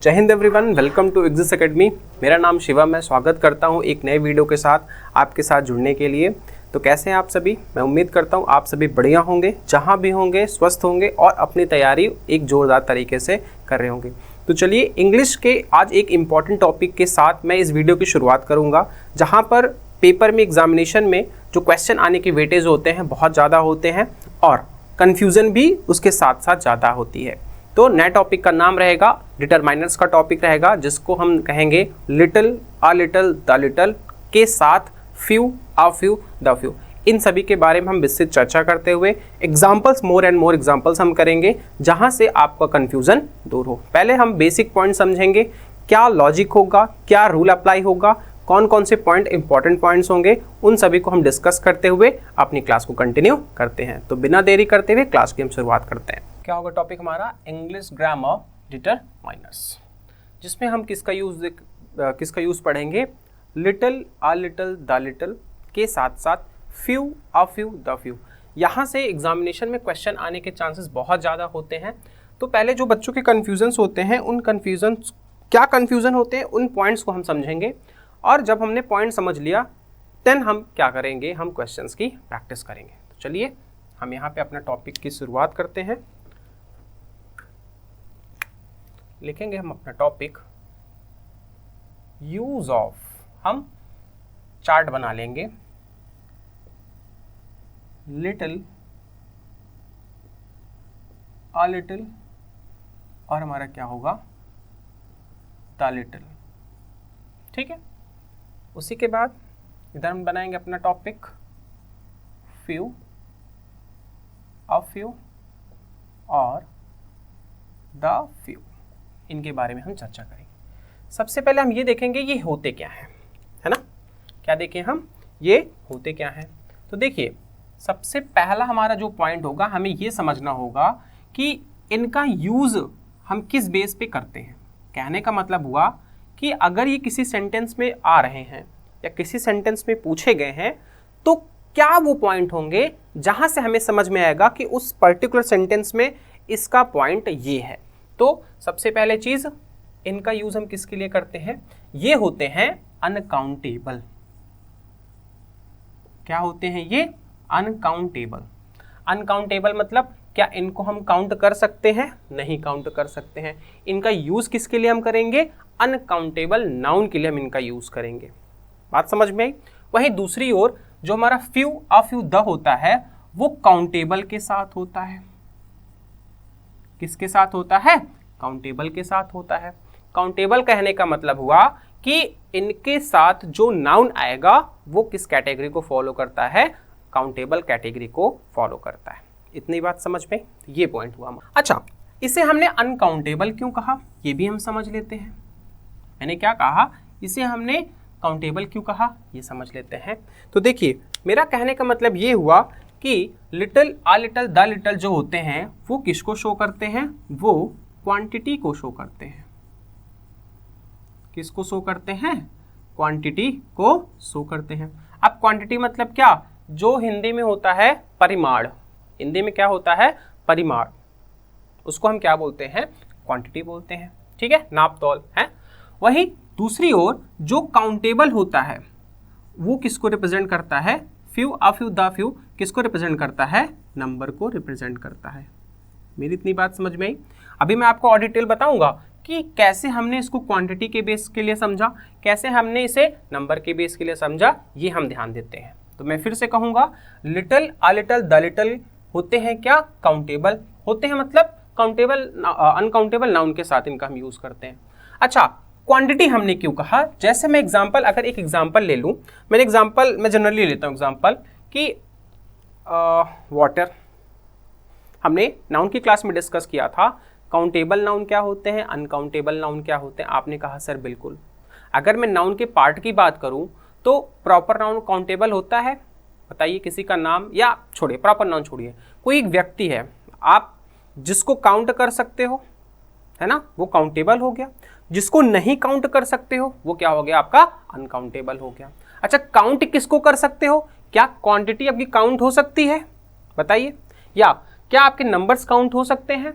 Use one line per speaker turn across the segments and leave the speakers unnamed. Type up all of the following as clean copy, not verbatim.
जय हिंद everyone, welcome to Exis academy. मेरा नाम शिवम, मैं स्वागत करता हूं एक नए वीडियो के साथ आपके साथ जुड़ने के लिए। तो कैसे हैं आप सभी? मैं उम्मीद करता हूं आप सभी बढ़िया होंगे, जहां भी होंगे स्वस्थ होंगे और अपनी तैयारी एक जोरदार तरीके से कर रहे होंगे। तो चलिए, इंग्लिश के आज एक इम्पॉर्टेंट टॉपिक के साथ मैं इस वीडियो की शुरुआत करूँगा, जहाँ पर पेपर में एग्जामिनेशन में जो क्वेश्चन आने की वेटेज होते हैं बहुत ज़्यादा होते हैं और कन्फ्यूज़न भी उसके साथ साथ ज़्यादा होती है। तो नए टॉपिक का नाम रहेगा डिटरमाइनर्स का टॉपिक रहेगा, जिसको हम कहेंगे little, a little, the little के साथ few, a few, the few. इन सभी के बारे में हम विस्तृत चर्चा करते हुए examples, more and more examples हम करेंगे, जहां से आपका कन्फ्यूजन दूर हो। पहले हम बेसिक पॉइंट समझेंगे, क्या लॉजिक होगा, क्या रूल अप्लाई होगा, कौन कौन से पॉइंट इंपॉर्टेंट पॉइंट्स होंगे, उन सभी को हम डिस्कस करते हुए अपनी क्लास को कंटिन्यू करते हैं। तो बिना देरी करते हुए क्लास की हम शुरुआत करते हैं। क्या होगा टॉपिक हमारा? इंग्लिश ग्रामर डिटरमाइनर्स, जिसमें हम किसका यूज़ पढ़ेंगे? Little, a little, the little के साथ साथ few, a few, the few. यहाँ से एग्जामिनेशन में क्वेश्चन आने के चांसेस बहुत ज़्यादा होते हैं। तो पहले जो बच्चों के कन्फ्यूजन्स होते हैं, उन क्या कन्फ्यूज़न होते हैं, उन पॉइंट्स को हम समझेंगे। और जब हमने पॉइंट समझ लिया, देन हम क्या करेंगे? हम क्वेश्चंस की प्रैक्टिस करेंगे। तो चलिए, हम यहाँ पे अपना टॉपिक की शुरुआत करते हैं। लिखेंगे हम अपना टॉपिक यूज ऑफ, हम चार्ट बना लेंगे लिटिल, अ लिटिल और हमारा क्या होगा? The little. ठीक है, उसी के बाद इधर हम बनाएंगे अपना टॉपिक फ्यू, अ फ्यू और द फ्यू। इनके बारे में हम चर्चा करेंगे। सबसे पहले हम ये देखेंगे ये होते क्या है ना? क्या देखें हम? ये होते क्या हैं? तो देखिए, सबसे पहला हमारा जो पॉइंट होगा, हमें ये समझना होगा कि इनका यूज़ हम किस बेस पे करते हैं। कहने का मतलब हुआ कि अगर ये किसी सेंटेंस में आ रहे हैं या किसी सेंटेंस में पूछे गए हैं, तो क्या वो पॉइंट होंगे जहाँ से हमें समझ में आएगा कि उस पर्टिकुलर सेंटेंस में इसका पॉइंट ये है। तो सबसे पहले चीज, इनका यूज हम किसके लिए करते हैं? ये होते हैं अनकाउंटेबल। क्या होते हैं ये? अनकाउंटेबल। अनकाउंटेबल मतलब क्या इनको हम काउंट कर सकते हैं? नहीं काउंट कर सकते हैं। इनका यूज किसके लिए हम करेंगे? अनकाउंटेबल नाउन के लिए हम इनका यूज करेंगे। बात समझ में आई? वहीं दूसरी ओर जो हमारा फ्यू, अ फ्यू, द होता है, वो काउंटेबल के साथ होता है। किसके साथ होता है? काउंटेबल के साथ होता है। काउंटेबल कहने का मतलब हुआ कि इनके साथ जो नाउन आएगा वो किस कैटेगरी को फॉलो करता है? काउंटेबल कैटेगरी को फॉलो करता है। इतनी बात समझ में? ये पॉइंट हुआ। अच्छा, इसे हमने अनकाउंटेबल क्यों कहा, ये भी हम समझ लेते हैं। मैंने क्या कहा? इसे हमने काउंटेबल क्यों कहा, ये समझ लेते हैं। तो देखिए, मेरा कहने का मतलब ये हुआ कि little, a little, the little जो होते हैं वो किसको शो करते हैं? वो क्वांटिटी को शो करते हैं। किसको शो करते हैं? क्वांटिटी को शो करते हैं। अब क्वांटिटी मतलब क्या? जो हिंदी में होता है परिमाण। हिंदी में क्या होता है? परिमाण। उसको हम क्या बोलते हैं? क्वांटिटी बोलते हैं। ठीक है, नाप तौल है। वहीं दूसरी ओर जो काउंटेबल होता है वो किसको रिप्रेजेंट करता है? Few, a few, the few किसको रिप्रेजेंट करता है? नंबर को रिप्रेजेंट करता है। मेरी इतनी बात समझ में आई? अभी मैं आपको और डिटेल बताऊंगा कि कैसे हमने इसको क्वांटिटी के बेस के लिए समझा, कैसे हमने इसे नंबर के बेस के लिए समझा, ये हम ध्यान देते हैं। तो मैं फिर से कहूंगा, little, a little, the little होते हैं क्या? काउंटेबल होते हैं, मतलब काउंटेबल, अनकाउंटेबल नाउन के साथ इनका हम यूज करते हैं। अच्छा, क्वांटिटी हमने क्यों कहा? जैसे मैं एग्जांपल, अगर एक एग्जांपल ले लूँ, मैं जनरली लेता हूँ एग्जांपल कि वाटर। हमने नाउन की क्लास में डिस्कस किया था, काउंटेबल नाउन क्या होते हैं, अनकाउंटेबल नाउन क्या होते हैं। आपने कहा सर बिल्कुल। अगर मैं नाउन के पार्ट की बात करूँ तो प्रॉपर नाउन काउंटेबल होता है? बताइए किसी का नाम, या छोड़िए प्रॉपर नाउन छोड़िए, कोई एक व्यक्ति है आप जिसको काउंट कर सकते हो, है ना, वो काउंटेबल हो गया। जिसको नहीं काउंट कर सकते हो वो क्या हो गया? आपका अनकाउंटेबल हो गया। अच्छा, काउंट किसको कर सकते हो? क्या क्वांटिटी आपकी काउंट हो सकती है? बताइए। या क्या आपके नंबर्स काउंट हो सकते हैं?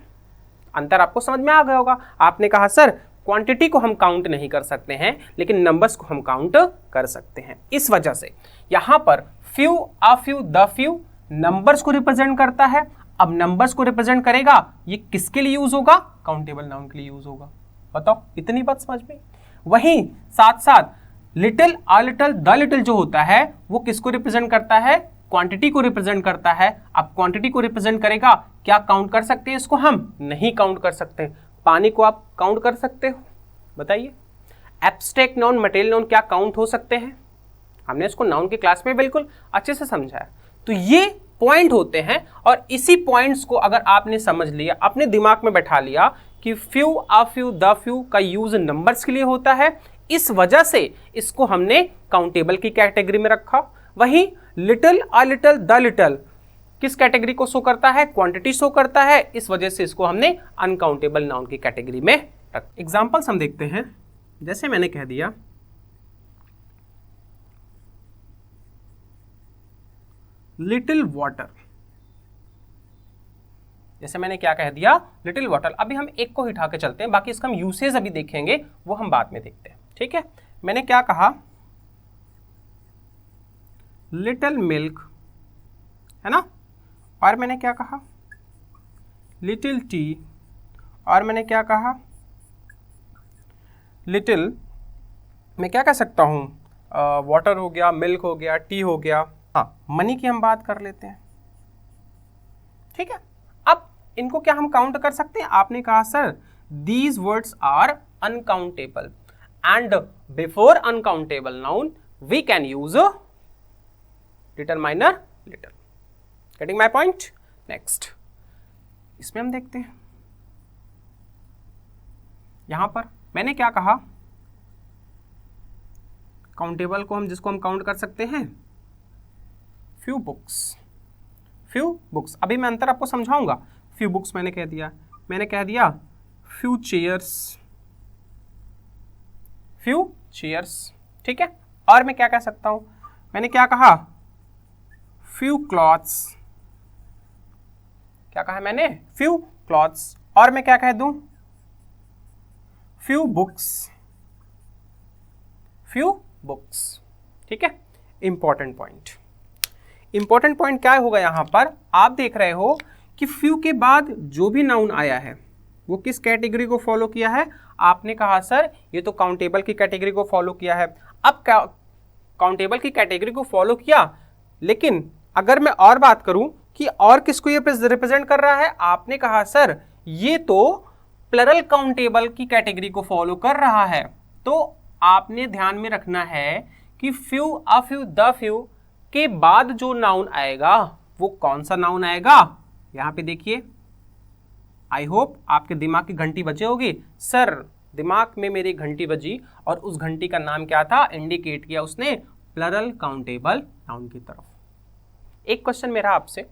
अंतर आपको समझ में आ गया होगा। आपने कहा सर क्वांटिटी को हम काउंट नहीं कर सकते हैं, लेकिन नंबर्स को हम काउंट कर सकते हैं। इस वजह से यहां पर few, a few, the few numbers को रिप्रेजेंट करता है। अब नंबर्स को रिप्रेजेंट करेगा, ये किसके लिए यूज होगा? काउंटेबल नाउन के लिए यूज होगा। बताओ, इतनी बात समझ में? वहीं साथ साथ little, a little, the little जो होता है वो किसको रिप्रेजेंट करता है? क्वांटिटी को रिप्रेजेंट करता है। अब क्वांटिटी को रिप्रेजेंट करेगा, क्या काउंट कर सकते हैं इसको? हम नहीं काउंट कर सकते। पानी को आप काउंट कर सकते हो? बताइए। एब्स्ट्रैक्ट नाउन, मटेरियल नाउन क्या काउंट हो सकते हैं? हमने इसको नाउन की क्लास में बिल्कुल अच्छे से समझा है। तो ये पॉइंट होते हैं, और इसी पॉइंट्स को अगर आपने समझ लिया, अपने दिमाग में बैठा लिया कि few, a few, the few का यूज नंबर्स के लिए होता है, इस वजह से इसको हमने काउंटेबल की कैटेगरी में रखा। वहीं little, a little, the little किस कैटेगरी को शो करता है? क्वांटिटी शो करता है। इस वजह से इसको हमने अनकाउंटेबल नाउन की कैटेगरी में रखा। एग्जांपल्स हम देखते हैं। जैसे मैंने कह दिया लिटिल वाटर, जैसे मैंने क्या कह दिया? Little water. अभी हम एक को ही उठा के चलते हैं, बाकी इसका हम यूसेज अभी देखेंगे, वो हम बाद में देखते हैं। ठीक है, मैंने क्या कहा? लिटिल मिल्क, है ना? और मैंने क्या कहा? Little T. और मैंने क्या कहा? लिटिल, मैं क्या कह सकता हूं? वाटर हो गया, मिल्क हो गया, टी हो गया। हाँ, मनी की हम बात कर लेते हैं। ठीक है, अब इनको क्या हम काउंट कर सकते हैं? आपने कहा sir these words are uncountable, and before uncountable noun we can use determiner little. Getting my point? Next, इसमें हम देखते हैं। यहां पर मैंने क्या कहा? काउंटेबल को हम जिसको हम काउंट कर सकते हैं, फ्यू बुक्स। फ्यू बुक्स, अभी मैं अंतर आपको समझाऊंगा। फ्यू बुक्स मैंने कह दिया, मैंने कह दिया फ्यू चेयर्स, फ्यू चेयर्स। ठीक है, और मैं क्या कह सकता हूं? मैंने क्या कहा? Few clothes. क्या कहा मैंने? Few clothes. और मैं क्या कह दूं? Few books, few books. ठीक है, इंपॉर्टेंट पॉइंट। इंपॉर्टेंट पॉइंट क्या होगा यहां पर? आप देख रहे हो कि फ्यू के बाद जो भी नाउन आया है वो किस कैटेगरी को फॉलो किया है? आपने कहा सर ये तो काउंटेबल की कैटेगरी को फॉलो किया है। अब काउंटेबल की कैटेगरी को फॉलो किया, लेकिन अगर मैं और बात करूं कि और किसको ये रिप्रेजेंट कर रहा है? आपने कहा सर ये तो प्लरल काउंटेबल की कैटेगरी को फॉलो कर रहा है। तो आपने ध्यान में रखना है कि few, a few, the few के बाद जो नाउन आएगा वो कौन सा नाउन आएगा? यहां पे देखिए, आई होप आपके दिमाग की घंटी बजे होगी। सर दिमाग में मेरी घंटी बजी, और उस घंटी का नाम क्या था? इंडिकेट किया उसने प्लरल काउंटेबल नाउन की तरफ। एक क्वेश्चन मेरा आपसे,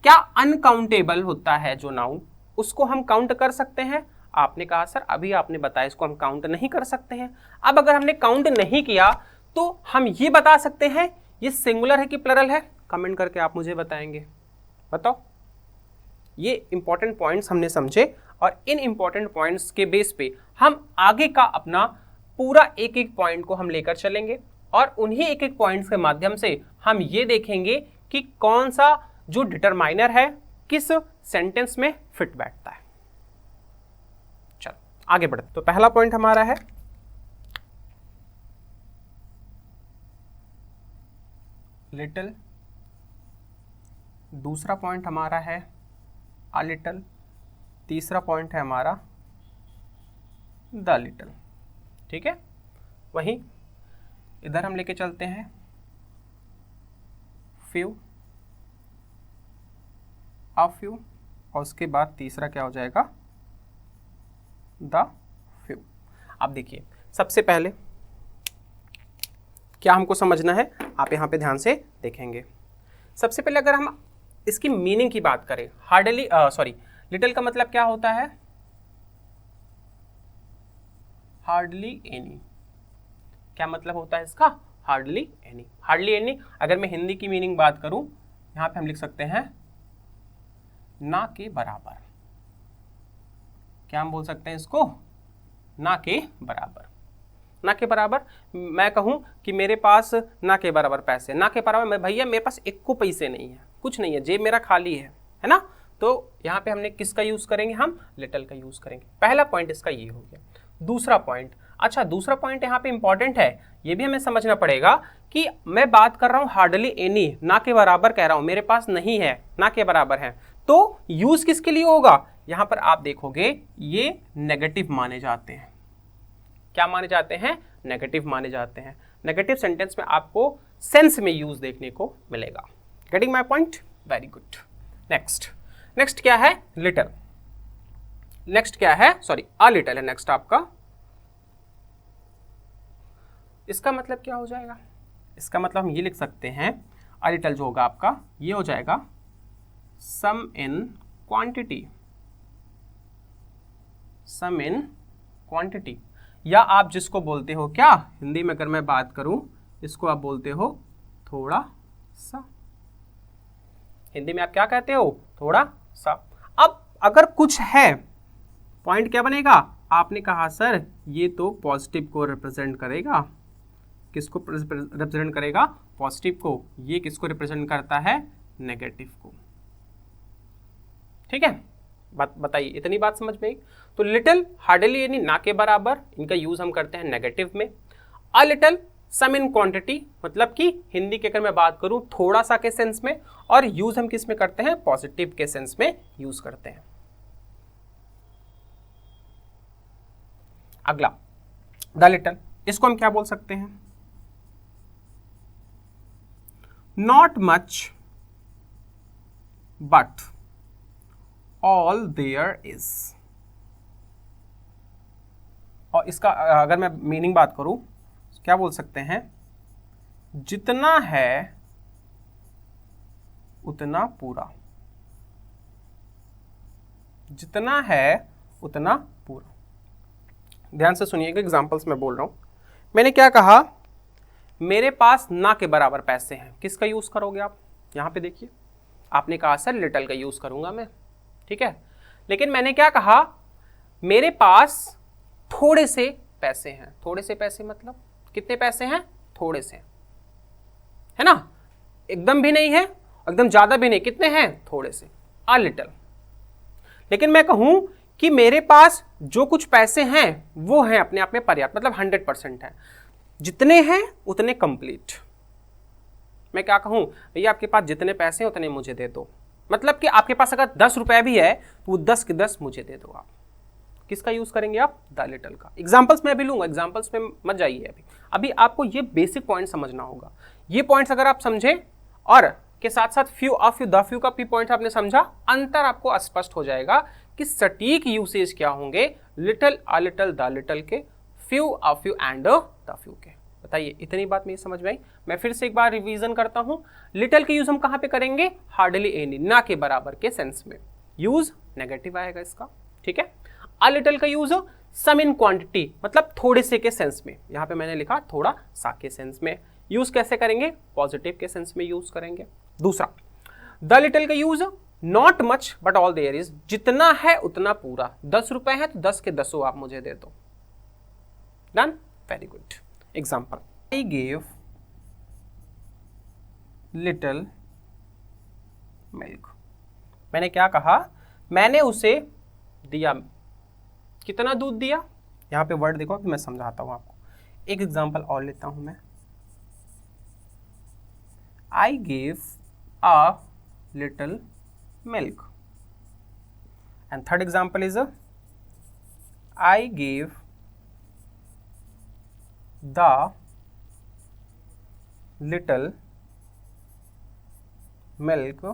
क्या अनकाउंटेबल होता है जो नाउन, उसको हम काउंट कर सकते हैं? आपने कहा सर अभी आपने बताया इसको हम काउंट नहीं कर सकते हैं। अब अगर हमने काउंट नहीं किया तो हम ये बता सकते हैं ये सिंगुलर है कि प्लरल है? कमेंट करके आप मुझे बताएंगे। बताओ। ये इंपॉर्टेंट पॉइंट्स हमने समझे, और इन इंपॉर्टेंट पॉइंट्स के बेस पे हम आगे का अपना पूरा एक एक पॉइंट को हम लेकर चलेंगे, और उन्हीं एक एक पॉइंट्स के माध्यम से हम ये देखेंगे कि कौन सा जो डिटरमाइनर है किस सेंटेंस में फिट बैठता है। चलो आगे बढ़ते। तो पहला पॉइंट हमारा है लिटिल, दूसरा पॉइंट हमारा है अ लिटिल, तीसरा पॉइंट है हमारा द लिटिल। ठीक है, वहीं इधर हम लेके चलते हैं फ्यू, अ फ्यू, और उसके बाद तीसरा क्या हो जाएगा? The few. अब देखिए, सबसे पहले क्या हमको समझना है, आप यहां पे ध्यान से देखेंगे। सबसे पहले अगर हम इसकी मीनिंग की बात करें, हार्डली लिटिल का मतलब क्या होता है? Hardly any. क्या मतलब होता है इसका? Hardly any. हार्डली एनी अगर मैं हिंदी की मीनिंग बात करूं, यहां पे हम लिख सकते हैं ना के बराबर। क्या हम बोल सकते हैं इसको? ना के बराबर। ना के बराबर मैं कहूं कि मेरे पास ना के बराबर पैसे, ना के बराबर मैं भैया मेरे पास एक को पैसे नहीं है, कुछ नहीं है, जेब मेरा खाली है ना। तो यहाँ पे हमने किसका यूज करेंगे, हम लिटिल का यूज करेंगे। पहला पॉइंट इसका ये हो गया। दूसरा पॉइंट, अच्छा दूसरा पॉइंट यहाँ पे इंपॉर्टेंट है, ये भी हमें समझना पड़ेगा कि मैं बात कर रहा हूँ हार्डली एनी, ना के बराबर कह रहा हूँ, मेरे पास नहीं है, ना के बराबर है, तो यूज किसके लिए होगा, यहाँ पर आप देखोगे ये नेगेटिव माने जाते हैं। क्या माने जाते हैं, नेगेटिव माने जाते हैं। नेगेटिव सेंटेंस में आपको सेंस में यूज देखने को मिलेगा। Getting my point, very good. Next क्या है, लिटिल। नेक्स्ट क्या है, सॉरी अ लिटिल है नेक्स्ट आपका। इसका मतलब क्या हो जाएगा, इसका मतलब हम ये लिख सकते हैं, अ लिटिल जो होगा आपका ये हो जाएगा सम in quantity, some in quantity, या आप जिसको बोलते हो क्या, हिंदी में अगर मैं बात करूं इसको आप बोलते हो थोड़ा सा। हिंदी में आप क्या कहते हो, थोड़ा सा। अब अगर कुछ है, पॉइंट क्या बनेगा, आपने कहा सर ये तो पॉजिटिव को रिप्रेजेंट करेगा, किसको रिप्रेजेंट करेगा, पॉजिटिव को, ये किसको रिप्रेजेंट करता है, नेगेटिव को। ठीक है, बताइए, इतनी बात समझ में आई। तो लिटिल हार्डली यानी ना के बराबर, इनका यूज हम करते हैं नेगेटिव में। A little some in quantity, मतलब कि हिंदी के अगर मैं बात करूं थोड़ा सा के सेंस में, और यूज हम किस में करते हैं, पॉजिटिव के सेंस में यूज करते हैं। अगला द लिटिल, इसको हम क्या बोल सकते हैं, not much but all there is. और इसका अगर मैं मीनिंग बात करूं क्या बोल सकते हैं, जितना है उतना पूरा, जितना है उतना पूरा। ध्यान से सुनिएगा, एग्जांपल्स में बोल रहा हूं। मैंने क्या कहा, मेरे पास ना के बराबर पैसे हैं, किसका यूज करोगे आप, यहां पे देखिए, आपने कहा सर लिटिल का यूज करूंगा मैं, ठीक है, लेकिन मैंने क्या कहा, मेरे पास थोड़े से पैसे हैं। थोड़े से पैसे मतलब कितने पैसे हैं, थोड़े से, है ना, एकदम भी नहीं है, एकदम ज्यादा भी नहीं, कितने हैं, थोड़े से, अ लिटिल। लेकिन मैं कहूं कि मेरे पास जो कुछ पैसे हैं वो हैं अपने आप में पर्याप्त, मतलब 100% है, जितने हैं उतने कंप्लीट। मैं क्या कहूं, भैया आपके पास जितने पैसे हैं उतने मुझे दे दो, मतलब कि आपके पास अगर 10 रुपए भी है तो वो 10 के 10 मुझे दे दो आप। किसका यूज करेंगे आप, द लिटिल का। एग्जांपल्स में भी लूंगा, एग्जांपल्स में मत जाइए अभी आपको ये बेसिक पॉइंट समझना होगा। ये पॉइंट्स अगर आप समझे और के साथ साथ द फ्यू का भी पॉइंट आपने समझा, अंतर आपको स्पष्ट हो जाएगा कि सटीक यूसेज क्या होंगे little, a little, the little के, few, a few and the few के। बताइए, इतनी बात मेरी समझ में आई। मैं फिर से एक बार रिवीजन करता हूं। लिटिल के यूज हम कहां पे करेंगे, हार्डली एनी, ना के बराबर के सेंस में, यूज नेगेटिव आएगा इसका, ठीक है। अ लिटिल का यूज सम इन क्वांटिटी, मतलब थोड़े से के सेंस में, यहां पे मैंने लिखा थोड़ा सा के सेंस में। यूज कैसे करेंगे, पॉजिटिव के सेंस में यूज करेंगे। दूसरा, द लिटिल का use not much but all there is, जितना है उतना पूरा। 10 रुपए है तो 10 के 10 आप मुझे दे दो। Done, very good. Example, I gave little milk. मैंने क्या कहा, मैंने उसे दिया, कितना दूध दिया, यहां पे वर्ड देखो, मैं समझाता हूं आपको। एक एग्जांपल और लेता हूं मैं, I gave a little milk. And third example is I gave the little milk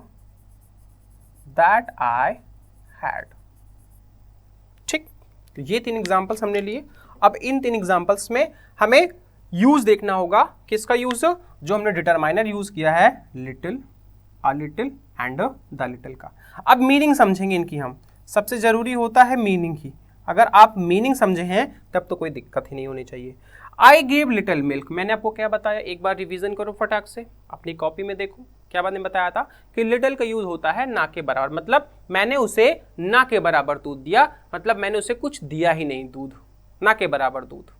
that I had. ठीक, तो ये 3 एग्जांपल्स हमने लिए। अब इन 3 एग्जांपल्स में हमें यूज देखना होगा, किसका यूज, जो हमने डिटरमाइनर यूज किया है, little, a little and the little का। अब मीनिंग समझेंगे इनकी हम, सबसे जरूरी होता है मीनिंग ही। अगर आप मीनिंग समझे हैं तब तो कोई दिक्कत ही नहीं होनी चाहिए। आई गिव लिटिल मिल्क, मैंने आपको क्या बताया, एक बार रिवीजन करो फटाक से, अपनी कॉपी में देखो क्या मैंने बताया था कि लिटिल का यूज होता है ना के बराबर, मतलब मैंने उसे ना के बराबर दूध दिया, मतलब मैंने उसे कुछ दिया ही नहीं दूध, ना के बराबर दूध।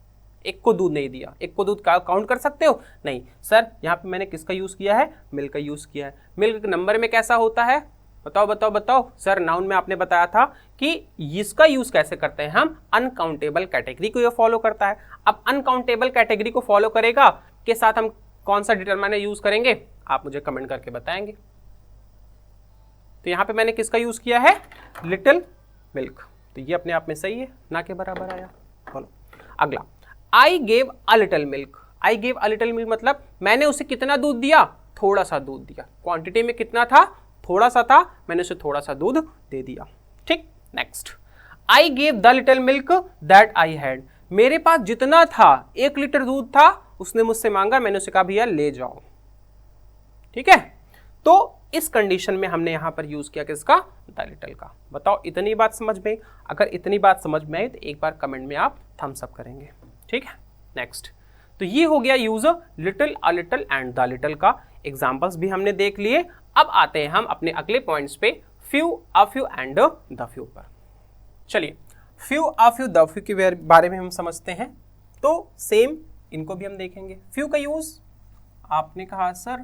एक को दूध नहीं दिया, एक को दूध काउंट कर सकते हो? नहीं सर, यहाँ पे मैंने किसका यूज किया है? मिल्क का यूज किया है। मिल्क नंबर में कैसा होता है? बताओ बताओ बताओ सर। नाउन में आपने बताया था कि इसका यूज कैसे करते हैं हम? अनकाउंटेबल कैटेगरी को ये फॉलो करता है। अब अनकाउंटेबल कैटेगरी को फॉलो करेगा के साथ हम कौन सा डिटरमाइनर यूज करेंगे? आप मुझे कमेंट करके बताएंगे। तो यहाँ पे मैंने किसका यूज किया है? Little milk. तो ये अपने आप में सही है, ना के बराबर आया। बोलो अगला, I gave a little milk. I gave a little milk मतलब मैंने उसे कितना दूध दिया? थोड़ा सा दूध दिया। क्वांटिटी में कितना था? थोड़ा सा था, मैंने उसे थोड़ा सा दूध दे दिया। ठीक, next, I gave the little milk that I had. मेरे पास जितना था, 1 लीटर दूध था, उसने मुझसे मांगा, मैंने उसे कहा भैया ले जाओ। ठीक है, तो इस कंडीशन में हमने यहां पर यूज किया किसका? द लिटिल का। बताओ इतनी बात समझ में? अगर इतनी बात समझ में आई तो एक बार कमेंट में आप थम्स अप करेंगे। ठीक है, नेक्स्ट, तो ये हो गया use little, a little and the little का। एग्जांपल्स भी हमने देख लिए। अब आते हैं हम अपने अगले पॉइंट्स पे, few, a few and the few पर। चलिए, few, a few, the few के बारे में हम समझते हैं। तो सेम इनको भी हम देखेंगे। फ्यू का यूज आपने कहा सर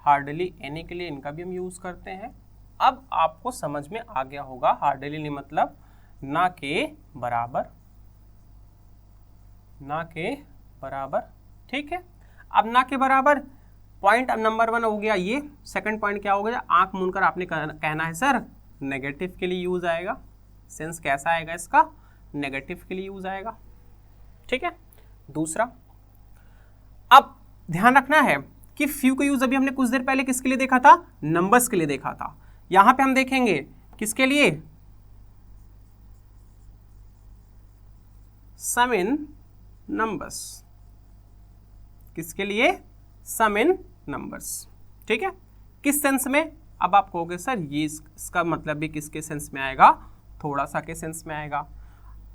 हार्डली एनी के लिए इनका भी हम यूज करते हैं। अब आपको समझ में आ गया होगा, हार्डली नहीं मतलब ना के बराबर, ना के बराबर। ठीक है, अब ना के बराबर पॉइंट नंबर 1 हो गया ये। सेकंड पॉइंट क्या हो गया? आंख मूंदकर आपने कहना है सर नेगेटिव के लिए यूज आएगा। सेंस कैसा आएगा इसका? नेगेटिव के लिए यूज आएगा। ठीक है, दूसरा, अब ध्यान रखना है कि फ्यू का यूज अभी हमने कुछ देर पहले किसके लिए देखा था? नंबर्स के लिए देखा था। यहां पे हम देखेंगे किसके लिए? सम इन नंबर्स। किसके लिए? सम इन नंबर्स। ठीक है, किस सेंस में? अब आप कहोगे सर ये इसका मतलब भी किसके सेंस में आएगा? थोड़ा सा के सेंस में आएगा।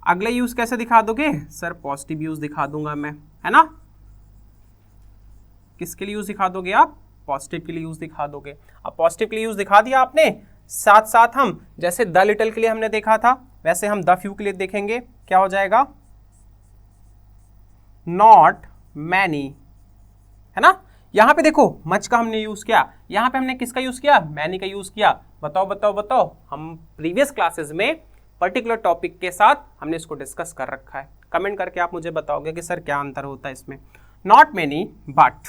अगले यूज कैसे दिखा दोगे? सर पॉजिटिव यूज दिखा दूंगा मैं, है ना। किसके लिए यूज दिखा दोगे आप? पॉजिटिव के लिए यूज दिखा दोगे। अब पॉजिटिव के लिए यूज दिखा दिया आपने, साथ साथ हम जैसे द लिटिल के लिए हमने देखा था वैसे हम द फ्यू के लिए देखेंगे। क्या हो जाएगा? नॉट मैनी, है ना। यहां पे देखो मच का हमने यूज किया, यहां पे हमने किसका यूज किया? मैनी का यूज किया। बताओ बताओ बताओ, हम प्रीवियस क्लासेस में पर्टिकुलर टॉपिक के साथ हमने इसको डिस्कस कर रखा है। कमेंट करके आप मुझे बताओगे कि सर क्या अंतर होता है इसमें। Not many but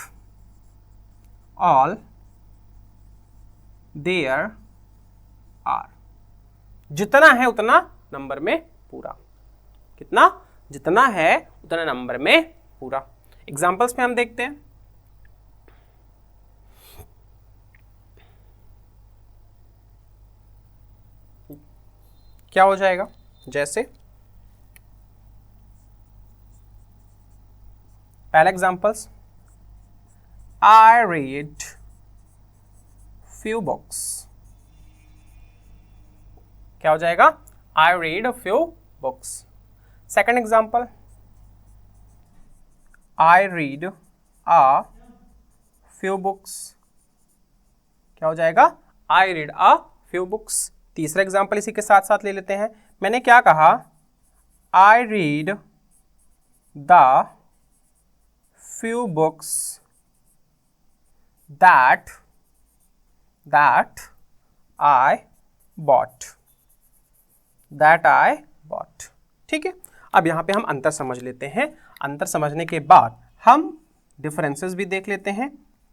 all there are. जितना है उतना नंबर में पूरा। कितना? जितना है उतना नंबर में पूरा। एग्जांपल्स में हम देखते हैं। क्या हो जाएगा? जैसे पहला examples, I read few books. क्या हो जाएगा? I read few books. Second example, I read a few books. क्या हो जाएगा? I read a few books. तीसरा एग्जांपल इसी के साथ साथ ले लेते हैं। मैंने क्या कहा? I read the few books that I bought. That I bought. ठीक है, अब यहां पे हम अंतर समझ लेते हैं। अंतर समझने के बाद हम डिफरेंसेस भी देख लेते हैं।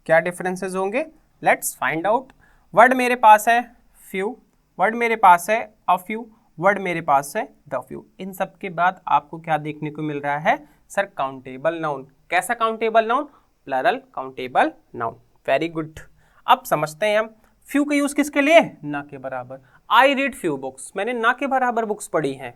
क्या डिफरेंसेस होंगे? Let's find out. वर्ड मेरे पास है फ्यू, वर्ड मेरे पास है अ फ्यू, वर्ड मेरे पास है द फ्यू। इन सब के बाद आपको क्या देखने को मिल रहा है? Sir countable noun. कैसा countable noun? Plural countable noun. Very good. अब समझते हैं हम फ्यू का यूज किसके लिए? ना के बराबर। आई रीड फ्यू बुक्स, मैंने ना के बराबर बुक्स पढ़ी हैं।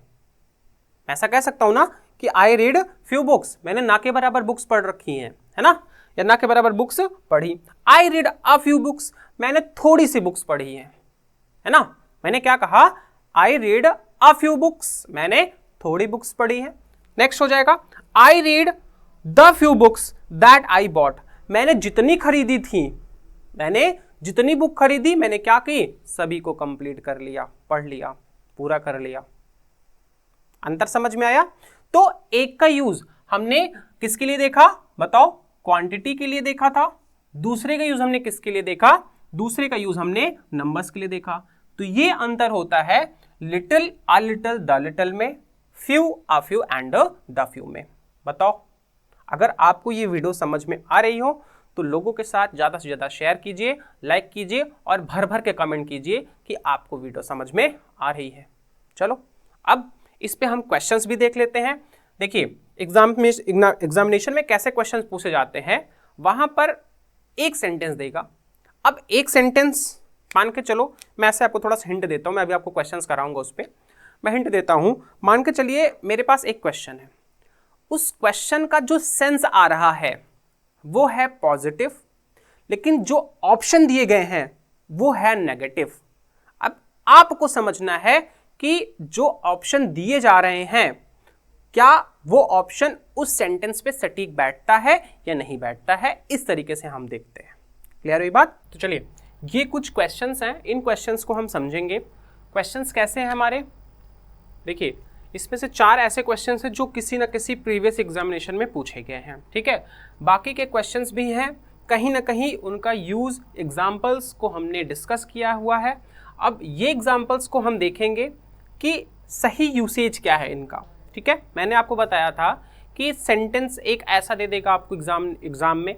ऐसा कह सकता हूं ना कि आई रीड फ्यू बुक्स, मैंने ना के बराबर बुक्स पढ़ रखी हैं, है ना, या ना के बराबर बुक्स पढ़ी। I read a few books, मैंने थोड़ी सी बुक्स पढ़ी हैं, है ना। मैंने क्या कहा? I read a few books, मैंने थोड़ी बुक्स पढ़ी हैं। नेक्स्ट हो जाएगा I read the few books that I bought, मैंने जितनी खरीदी थी, मैंने जितनी बुक खरीदी मैंने क्या की? सभी को कंप्लीट कर लिया, पढ़ लिया, पूरा कर लिया। अंतर समझ में आया? तो एक का यूज हमने किसके लिए देखा बताओ, क्वांटिटी के लिए देखा था। दूसरे का यूज हमने किसके लिए देखा, दूसरे का यूज हमने नंबर्स के लिए देखा। तो ये अंतर होता है little, a little, the little में, few, a few and the few में। बताओ, अगर आपको ये वीडियो समझ में आ रही हो तो लोगों के साथ ज़्यादा से ज़्यादा शेयर कीजिए, लाइक कीजिए और भर भर के कमेंट कीजिए कि आपको वीडियो समझ में आ रही है। चलो अब इस पे हम क्वेश्चंस भी देख लेते हैं। देखिए एग्जामिनेशन में कैसे क्वेश्चंस पूछे जाते हैं, वहां पर एक सेंटेंस देगा। अब एक सेंटेंस मान के चलो, मैं ऐसे आपको थोड़ा सा हिंट देता हूं, मैं अभी आपको क्वेश्चंस कराऊंगा उस पर, मैं हिंट देता हूं। मान के चलिए मेरे पास एक क्वेश्चन है, उस क्वेश्चन का जो सेंस आ रहा है वो है पॉजिटिव, लेकिन जो ऑप्शन दिए गए हैं वो है नेगेटिव। अब आपको समझना है कि जो ऑप्शन दिए जा रहे हैं क्या वो ऑप्शन उस सेंटेंस पे सटीक बैठता है या नहीं बैठता है, इस तरीके से हम देखते हैं। क्लियर हुई बात? तो चलिए ये कुछ क्वेश्चंस हैं, इन क्वेश्चंस को हम समझेंगे। क्वेश्चंस कैसे हैं हमारे, देखिए इसमें से 4 ऐसे क्वेश्चंस हैं जो किसी न किसी प्रीवियस एग्जामिनेशन में पूछे गए हैं, ठीक है। बाकी के क्वेश्चंस भी हैं, कहीं ना कहीं उनका यूज एग्जाम्पल्स को हमने डिस्कस किया हुआ है। अब ये एग्जाम्पल्स को हम देखेंगे कि सही यूसेज क्या है इनका, ठीक है। मैंने आपको बताया था कि सेंटेंस एक ऐसा दे देगा आपको एग्जाम में,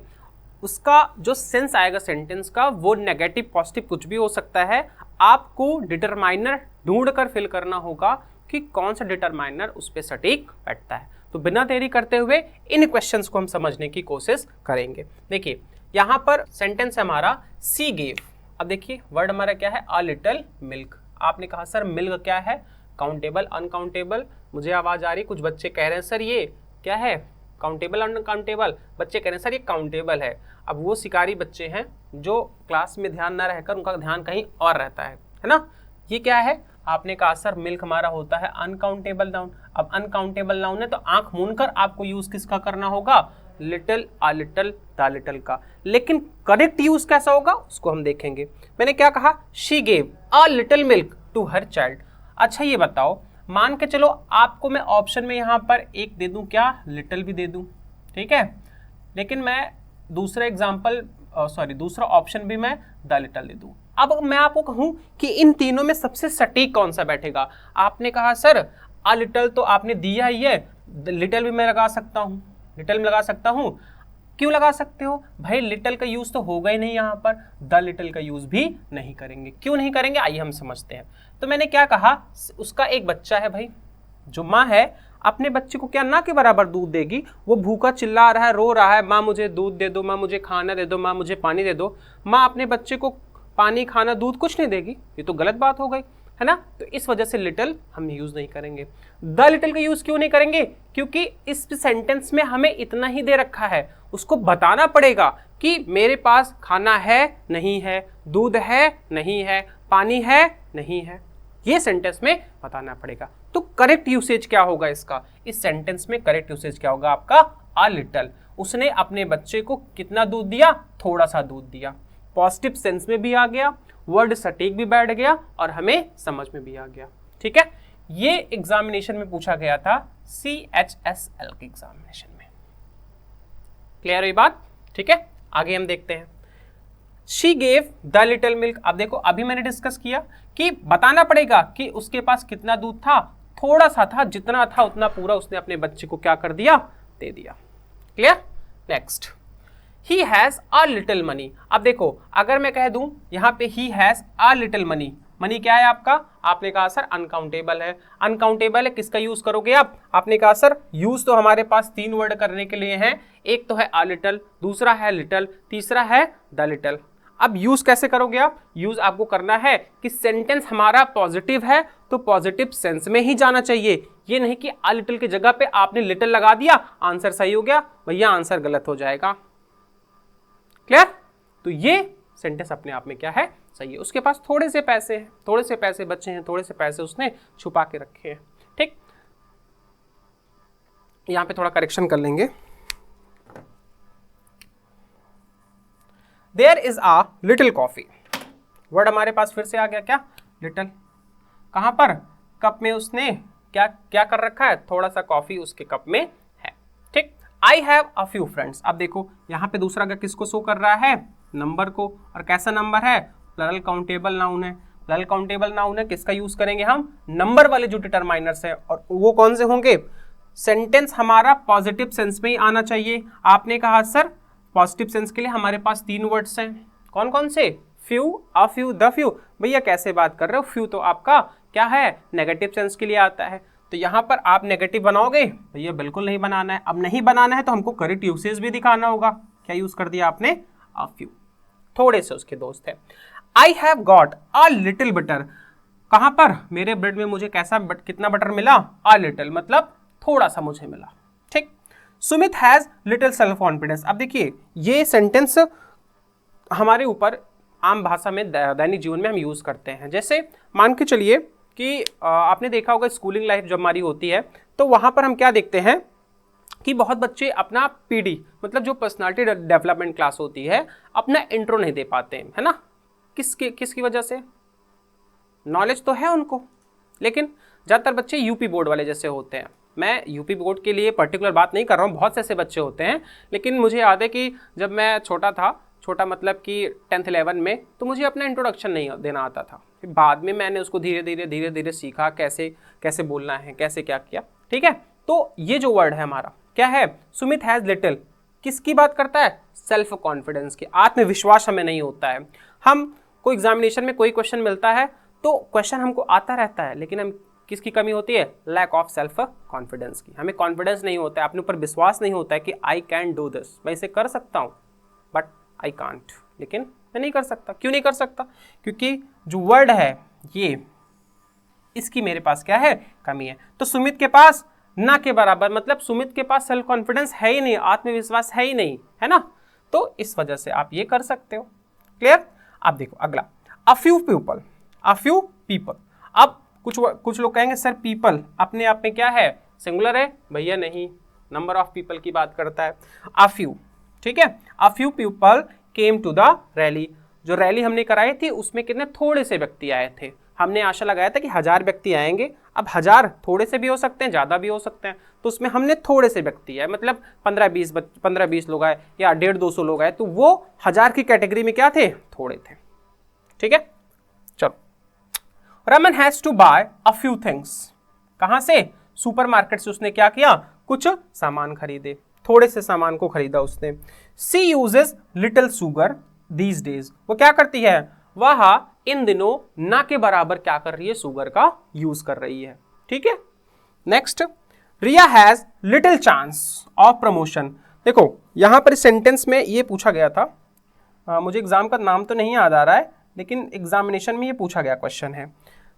उसका जो सेंस आएगा सेंटेंस का वो नेगेटिव पॉजिटिव कुछ भी हो सकता है। आपको डिटरमाइनर ढूंढ कर फिल करना होगा कि कौन सा डिटरमाइनर उस पर सटीक बैठता है। तो बिना देरी करते हुए इन क्वेश्चंस को हम समझने की कोशिश करेंगे। देखिए यहाँ पर सेंटेंस है हमारा सी गेव। अब देखिए वर्ड हमारा क्या है, अ लिटिल मिल्क। आपने कहा सर मिल्क क्या है, काउंटेबल अनकाउंटेबल। मुझे आवाज आ रही, कुछ बच्चे कह रहे हैं सर ये क्या है, काउंटेबल अनकाउंटेबल। बच्चे कह रहे हैं सर ये काउंटेबल है। अब वो शिकारी बच्चे हैं जो क्लास में ध्यान ना रहकर उनका ध्यान कहीं और रहता है ना। ये क्या है, आपने कहा सर मिल्क हमारा होता है अनकाउंटेबल नाउन। अब अनकाउंटेबल नाउन है तो आंख मूंदकर आपको यूज किसका करना होगा, little, a little, the little का। लेकिन करेक्ट यूज कैसा होगा उसको हम देखेंगे। मैंने क्या कहा, she gave a little milk to her child. अच्छा ये बताओ, मान के चलो आपको मैं ऑप्शन में यहाँ पर एक दे दूं, क्या लिटिल भी दे दूं, ठीक है, लेकिन मैं दूसरा ऑप्शन भी मैं द लिटिल दे दूं। अब मैं आपको कहूं कि इन तीनों में सबसे सटीक कौन सा बैठेगा। आपने कहा सर अ लिटिल तो आपने दिया ही है, लिटिल भी मैं लगा सकता हूं, लिटिल में लगा सकता हूं। क्यों लगा सकते हो भाई, लिटिल का यूज तो होगा ही नहीं यहाँ पर, द लिटिल का यूज भी नहीं करेंगे। क्यों नहीं करेंगे आइए हम समझते हैं। तो मैंने क्या कहा, उसका एक बच्चा है भाई, जो माँ है अपने बच्चे को क्या ना के बराबर दूध देगी। वो भूखा चिल्ला रहा है, रो रहा है, माँ मुझे दूध दे दो, माँ मुझे खाना दे दो, माँ मुझे पानी दे दो। माँ अपने बच्चे को पानी खाना दूध कुछ नहीं देगी, ये तो गलत बात हो गई है ना। तो इस वजह से लिटिल हम यूज नहीं करेंगे। द लिटिल का यूज क्यों नहीं करेंगे, क्योंकि इस सेंटेंस में हमें इतना ही दे रखा है, उसको बताना पड़ेगा कि मेरे पास खाना है नहीं है, दूध है नहीं है, पानी है नहीं है, ये सेंटेंस में बताना पड़ेगा। तो करेक्ट यूसेज क्या होगा इसका, इस सेंटेंस में करेक्ट यूसेज क्या होगा आपका, अ लिटिल। उसने अपने बच्चे को कितना दूध दिया, थोड़ा सा दूध दिया। पॉजिटिव सेंस में भी आ गया, वर्ड सटीक भी बैठ गया और हमें समझ में भी आ गया, ठीक है। ये एग्जामिनेशन में पूछा गया था CHSL के एग्जामिनेशन में। क्लियर हुई बात, ठीक है। आगे हम देखते हैं, she gave the little milk. अब देखो अभी मैंने डिस्कस किया कि बताना पड़ेगा कि उसके पास कितना दूध था, थोड़ा सा था, जितना था उतना पूरा उसने अपने बच्चे को क्या कर दिया, दे दिया। Clear. Next, he has a little money. अब देखो अगर मैं कह दूं यहां पे he has a little money, money क्या है आपका, आपने कहा सर अनकाउंटेबल है। अनकाउंटेबल है, किसका यूज करोगे आप, आपने कहा सर यूज तो हमारे पास 3 वर्ड करने के लिए हैं, एक तो है अ लिटिल, दूसरा है लिटिल, तीसरा है द लिटिल। अब यूज कैसे करोगे आप, यूज आपको करना है कि सेंटेंस हमारा पॉजिटिव है तो पॉजिटिव सेंस में ही जाना चाहिए। ये नहीं कि अ लिटिल की जगह पे आपने लिटिल लगा दिया, आंसर सही हो गया, भैया आंसर गलत हो जाएगा। क्लियर। तो ये सेंटेंस अपने आप में क्या है, सही है। उसके पास थोड़े से पैसे हैं, थोड़े से पैसे बचे हैं, थोड़े से पैसे उसने छुपा के रखे हैं, ठीक। यहां पे थोड़ा करेक्शन कर लेंगे। There is a little coffee, word हमारे पास फिर से आ गया क्या, लिटिल। कहां पर, कप में उसने क्या क्या कर रखा है, थोड़ा सा कॉफी उसके कप में है। ठीक, I have a few friends. अब देखो यहाँ पे दूसरा किसको शो कर रहा है, नंबर को, और कैसा नंबर है, प्लरल काउंटेबल नाउन है। प्लरल काउंटेबल नाउन है, किसका यूज करेंगे हम, नंबर वाले जो डिटरमाइनर्स है, और वो कौन से होंगे, सेंटेंस हमारा पॉजिटिव सेंस में ही आना चाहिए। आपने कहा सर पॉजिटिव सेंस के लिए हमारे पास 3 वर्ड्स हैं, कौन कौन से, few, a few, the few. भैया कैसे बात कर रहे हो, फ्यू तो आपका क्या है, नेगेटिव सेंस के लिए आता है, तो यहाँ पर आप नेगेटिव बनाओगे, भैया बिल्कुल नहीं बनाना है। अब नहीं बनाना है तो हमको करेक्ट यूसेज भी दिखाना होगा। क्या यूज कर दिया आपने, अ फ्यू, थोड़े से उसके दोस्त है। I have got a little butter, कहां पर, मेरे ब्रेड में मुझे कैसा कितना बटर मिला, अ लिटिल मतलब थोड़ा सा मुझे मिला। ठीक, Sumit has little self confidence. अब देखिए ये सेंटेंस हमारे ऊपर आम भाषा में दैनिक जीवन में हम यूज करते हैं। जैसे मान के चलिए कि आपने देखा होगा स्कूलिंग लाइफ जब हमारी होती है तो वहां पर हम क्या देखते हैं कि बहुत बच्चे अपना पीडी मतलब जो पर्सनालिटी डेवलपमेंट क्लास होती है अपना इंट्रो नहीं दे पाते हैं, है ना, किसकी वजह से, नॉलेज तो है उनको, लेकिन ज़्यादातर बच्चे यूपी बोर्ड वाले जैसे होते हैं। मैं यूपी बोर्ड के लिए पर्टिकुलर बात नहीं कर रहा हूँ, बहुत से ऐसे बच्चे होते हैं, लेकिन मुझे याद है कि जब मैं छोटा था, छोटा मतलब कि 10th 11 में, तो मुझे अपना इंट्रोडक्शन नहीं देना आता था। फिर बाद में मैंने उसको धीरे धीरे सीखा, कैसे कैसे बोलना है, कैसे क्या किया। ठीक है, तो ये जो वर्ड है हमारा क्या है, सुमित हैज लिटिल, किसकी बात करता है, सेल्फ कॉन्फिडेंस की, आत्मविश्वास हमें नहीं होता है। हम कोई एग्जामिनेशन में कोई क्वेश्चन मिलता है तो क्वेश्चन हमको आता रहता है, लेकिन हम किसकी कमी होती है, लैक ऑफ सेल्फ कॉन्फिडेंस की। हमें कॉन्फिडेंस नहीं होता है, अपने ऊपर विश्वास नहीं होता है कि आई कैन डू दिस, मैं इसे कर सकता हूँ, बट आई कांट, लेकिन मैं नहीं कर सकता। क्यों नहीं कर सकता, क्योंकि जो वर्ड है ये, इसकी मेरे पास क्या है, कमी है। तो सुमित के पास ना के बराबर, मतलब सुमित के पास सेल्फ कॉन्फिडेंस है ही नहीं, आत्मविश्वास है ही नहीं, है ना, तो इस वजह से आप ये कर सकते हो। क्लियर। अब देखो अगला, अ फ्यू पीपल, अ फ्यू पीपल। अब कुछ लोग कहेंगे सर पीपल अपने आप में क्या है, सिंगुलर है, भैया नहीं, नंबर ऑफ पीपल की बात करता है। अ फ्यू, ठीक है, a few people came to the rally, जो रैली हमने कराई थी उसमें कितने थोड़े से व्यक्ति आए थे। हमने आशा लगाया था कि 1000 व्यक्ति आएंगे, अब 1000 थोड़े से भी हो सकते हैं, ज़्यादा भी हो सकते हैं, तो उसमें हमने थोड़े से व्यक्ति आए, मतलब 15-20 लोग आए या 150-200 लोग आए, तो वो 1000 की कैटेगरी में क्या थे, थोड़े थे। ठीक है, चलो। Raman has to buy a few things, कहां से, सुपरमार्केट से उसने क्या किया, कुछ सामान खरीदे, थोड़े से सामान को खरीदा उसने। She uses little sugar these days, वो क्या करती है, वह इन दिनों ना के बराबर क्या कर रही है, शुगर का यूज कर रही है। ठीक है, next, Riya has little chance of promotion. देखो यहां पर सेंटेंस में ये पूछा गया था, मुझे एग्जाम का नाम तो नहीं याद आ रहा है, लेकिन एग्जामिनेशन में ये पूछा गया क्वेश्चन है,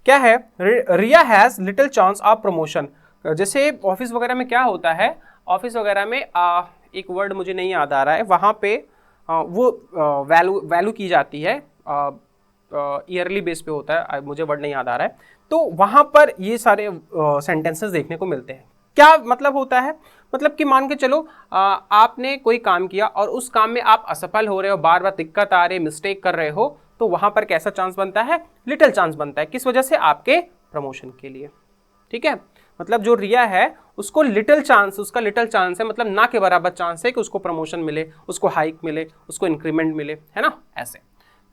क्या है, Riya has little chance of promotion. जैसे ऑफिस वगैरह में क्या होता है, ऑफिस वगैरह में एक वर्ड मुझे नहीं याद आ रहा है, वहाँ पे वो वैल्यू की जाती है, ईयरली बेस पे होता है, मुझे वर्ड नहीं याद आ रहा है, तो वहाँ पर ये सारे सेंटेंसेस देखने को मिलते हैं। क्या मतलब होता है, मतलब कि मान के चलो आपने कोई काम किया और उस काम में आप असफल हो रहे हो, बार बार दिक्कत आ रही, मिस्टेक कर रहे हो, तो वहाँ पर कैसा चांस बनता है, लिटिल चांस बनता है, किस वजह से, आपके प्रमोशन के लिए। ठीक है, मतलब जो रिया है उसको लिटिल चांस, उसका लिटिल चांस है, मतलब ना के बराबर चांस है कि उसको प्रमोशन मिले, उसको हाइक मिले, उसको इंक्रीमेंट मिले, है ना, ऐसे।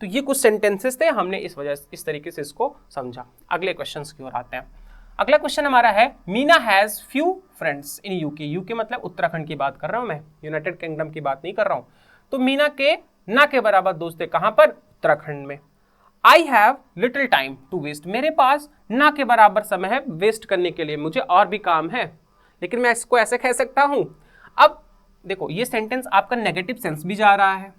तो ये कुछ सेंटेंसेस थे, हमने इस तरीके से इसको समझा। अगले क्वेश्चन की ओर आते हैं। अगला क्वेश्चन हमारा है, Meena has few friends in UK. UK मतलब उत्तराखंड की बात कर रहा हूं मैं, यूनाइटेड किंगडम की बात नहीं कर रहा हूं। तो मीना के ना के बराबर दोस्त है, कहां पर, उत्तराखंड में। I have little time to waste, मेरे पास ना के बराबर समय है वेस्ट करने के लिए, मुझे और भी काम है, लेकिन मैं इसको ऐसे कह सकता हूं। अब देखो ये सेंटेंस आपका नेगेटिव सेंस भी जा रहा है,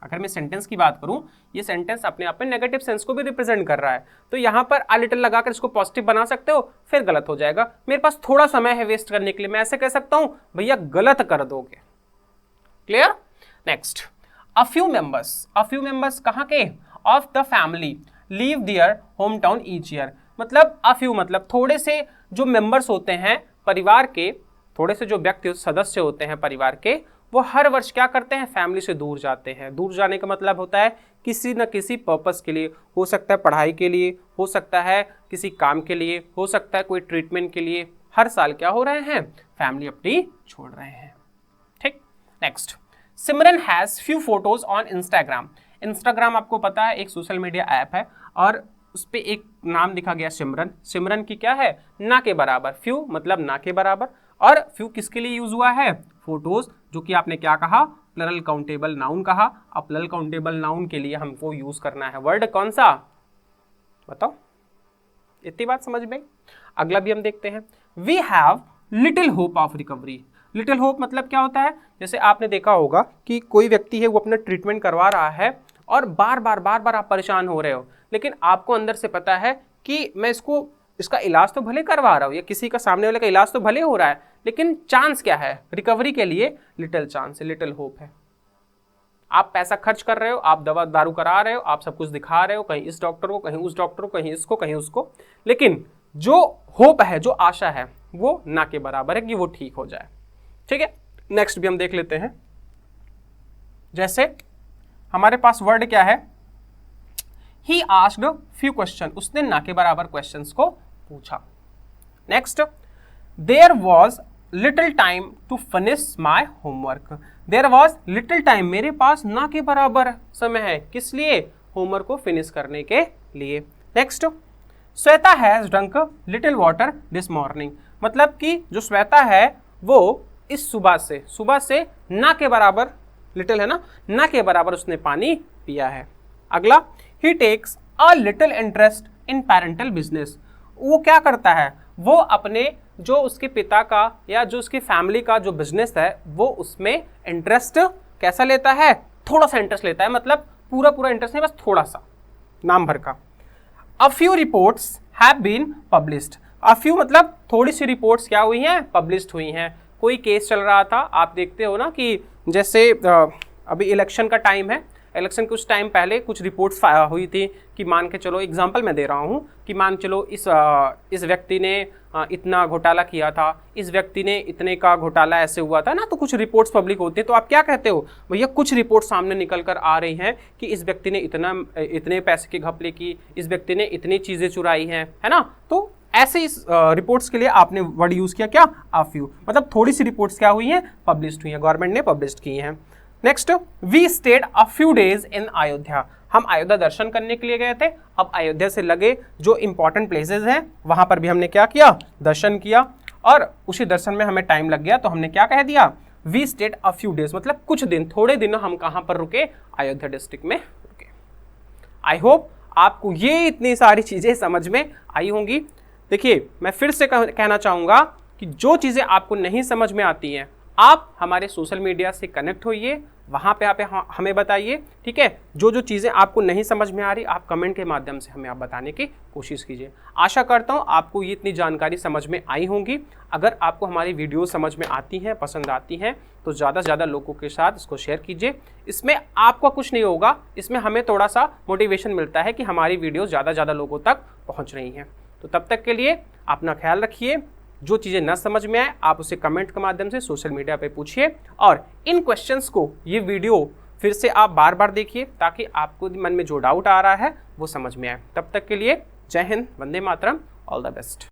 अगर मैं सेंटेंस की बात करूं, ये सेंटेंस अपने आप में नेगेटिव सेंस को भी रिप्रेजेंट कर रहा है, तो यहां पर अ लिटिल लगाकर इसको पॉजिटिव बना सकते हो, फिर गलत हो जाएगा। मेरे पास थोड़ा समय है वेस्ट करने के लिए, मैं ऐसे कह सकता हूं, भैया गलत कर दोगे। Clear. Next, a few members कहां के, of the family leave their home town each year. मतलब अ फ्यू मतलब थोड़े से जो मेंबर्स होते हैं परिवार के, थोड़े से जो व्यक्ति सदस्य होते हैं परिवार के, वो हर वर्ष क्या करते हैं, फैमिली से दूर जाते हैं। दूर जाने का मतलब होता है किसी न किसी पर्पस के लिए, हो सकता है पढ़ाई के लिए, हो सकता है किसी काम के लिए, हो सकता है कोई ट्रीटमेंट के लिए। हर साल क्या हो रहे हैं, फैमिली अपनी छोड़ रहे हैं। ठीक, next, Simran has few photos on Instagram. Instagram आपको पता है एक सोशल मीडिया ऐप है और उस पर एक नाम लिखा गया सिमरन। सिमरन की क्या है, ना के बराबर, फ्यू मतलब ना के बराबर, और फ्यू किसके लिए यूज हुआ है, फोटोज, जो कि आपने क्या कहा, प्लरल काउंटेबल नाउन कहा। अब प्लरल काउंटेबल नाउन के लिए हमको यूज करना है वर्ड कौन सा, बताओ, इतनी बात समझ में। अगला भी हम देखते हैं, we have little hope of recovery. Little hope मतलब क्या होता है, जैसे आपने देखा होगा कि कोई व्यक्ति है वो अपना ट्रीटमेंट करवा रहा है और बार बार आप परेशान हो रहे हो, लेकिन आपको अंदर से पता है कि मैं इसका इलाज तो भले करवा रहा हूँ, या किसी का सामने वाले का इलाज तो भले हो रहा है, लेकिन चांस क्या है रिकवरी के लिए, लिटिल चांस है, लिटिल होप है। आप पैसा खर्च कर रहे हो, आप दवा दारू करा रहे हो, आप सब कुछ दिखा रहे हो, कहीं इस डॉक्टर को, कहीं उस डॉक्टर को, कहीं इसको, कहीं उसको, लेकिन जो होप है, जो आशा है, वो ना के बराबर है कि वो ठीक हो जाए। ठीक है, नेक्स्ट भी हम देख लेते हैं। जैसे हमारे पास वर्ड क्या है, ही आस्क्ड फ्यू क्वेश्चन, उसने ना के बराबर क्वेश्चंस को पूछा। Next, there was little time to finish my homework. There was little time, मेरे पास ना के बराबर समय है, किस लिए, होमवर्क को फिनिश करने के लिए। Next, Shweta has drunk little water this morning, मतलब कि जो श्वेता है वो इस सुबह से ना के बराबर, लिटिल है ना के बराबर उसने पानी पिया है। अगला, he takes a little interest in parental business, वो क्या करता है, वो अपने जो उसके पिता का या जो उसकी फैमिली का जो बिजनेस है वो उसमें इंटरेस्ट कैसा लेता है, थोड़ा सा इंटरेस्ट लेता है, मतलब पूरा इंटरेस्ट नहीं, बस थोड़ा सा, नाम भर का। A few reports have been published, a few मतलब थोड़ी सी रिपोर्ट्स क्या हुई हैं, पब्लिश्ड हुई हैं। कोई केस चल रहा था, आप देखते हो ना कि जैसे अभी इलेक्शन का टाइम है, इलेक्शन कुछ टाइम पहले कुछ रिपोर्ट्स हुई थी कि मान के चलो, एग्जांपल मैं दे रहा हूँ कि मान चलो इस व्यक्ति ने इतना घोटाला किया था, इस व्यक्ति ने इतने का घोटाला ऐसे हुआ था ना, तो कुछ रिपोर्ट्स पब्लिक होती है, तो आप क्या कहते हो भैया, कुछ रिपोर्ट सामने निकल कर आ रही हैं कि इस व्यक्ति ने इतने पैसे की घपले की, इस व्यक्ति ने इतनी चीज़ें चुराई हैं, है ना। तो ऐसे इस रिपोर्ट्स के लिए आपने वर्ड यूज़ किया क्या, अ फ्यू, मतलब थोड़ी सी रिपोर्ट्स क्या हुई हैं, पब्लिश्ड हुई हैं, गवर्नमेंट ने पब्लिश की हैं। Next, we stayed a few days in Ayodhya, हम अयोध्या दर्शन करने के लिए गए थे। अब अयोध्या से लगे जो इंपॉर्टेंट प्लेसेस हैं वहां पर भी हमने क्या किया, दर्शन किया, और उसी दर्शन में हमें टाइम लग गया, तो हमने क्या कह दिया, we stayed a few days, मतलब कुछ दिन, थोड़े दिनों हम कहां पर रुके, अयोध्या डिस्ट्रिक्ट में रुके। आई होप आपको ये इतनी सारी चीजें समझ में आई होंगी। देखिए, मैं फिर से कहना चाहूंगा कि जो चीजें आपको नहीं समझ में आती हैं, आप हमारे सोशल मीडिया से कनेक्ट होइए, वहाँ पे आप हमें बताइए, ठीक है। जो चीज़ें आपको नहीं समझ में आ रही, आप कमेंट के माध्यम से हमें आप बताने की कोशिश कीजिए। आशा करता हूँ आपको ये इतनी जानकारी समझ में आई होंगी। अगर आपको हमारी वीडियो समझ में आती हैं, पसंद आती हैं, तो ज़्यादा से ज़्यादा लोगों के साथ इसको शेयर कीजिए। इसमें आपका कुछ नहीं होगा, इसमें हमें थोड़ा सा मोटिवेशन मिलता है कि हमारी वीडियो ज़्यादा से ज़्यादा लोगों तक पहुँच रही हैं। तो तब तक के लिए अपना ख्याल रखिए। जो चीज़ें न समझ में आए आप उसे कमेंट के माध्यम से सोशल मीडिया पे पूछिए, और इन क्वेश्चंस को, ये वीडियो फिर से आप बार बार देखिए, ताकि आपको मन में जो डाउट आ रहा है वो समझ में आए। तब तक के लिए जय Hind, Vande Mataram, all the best.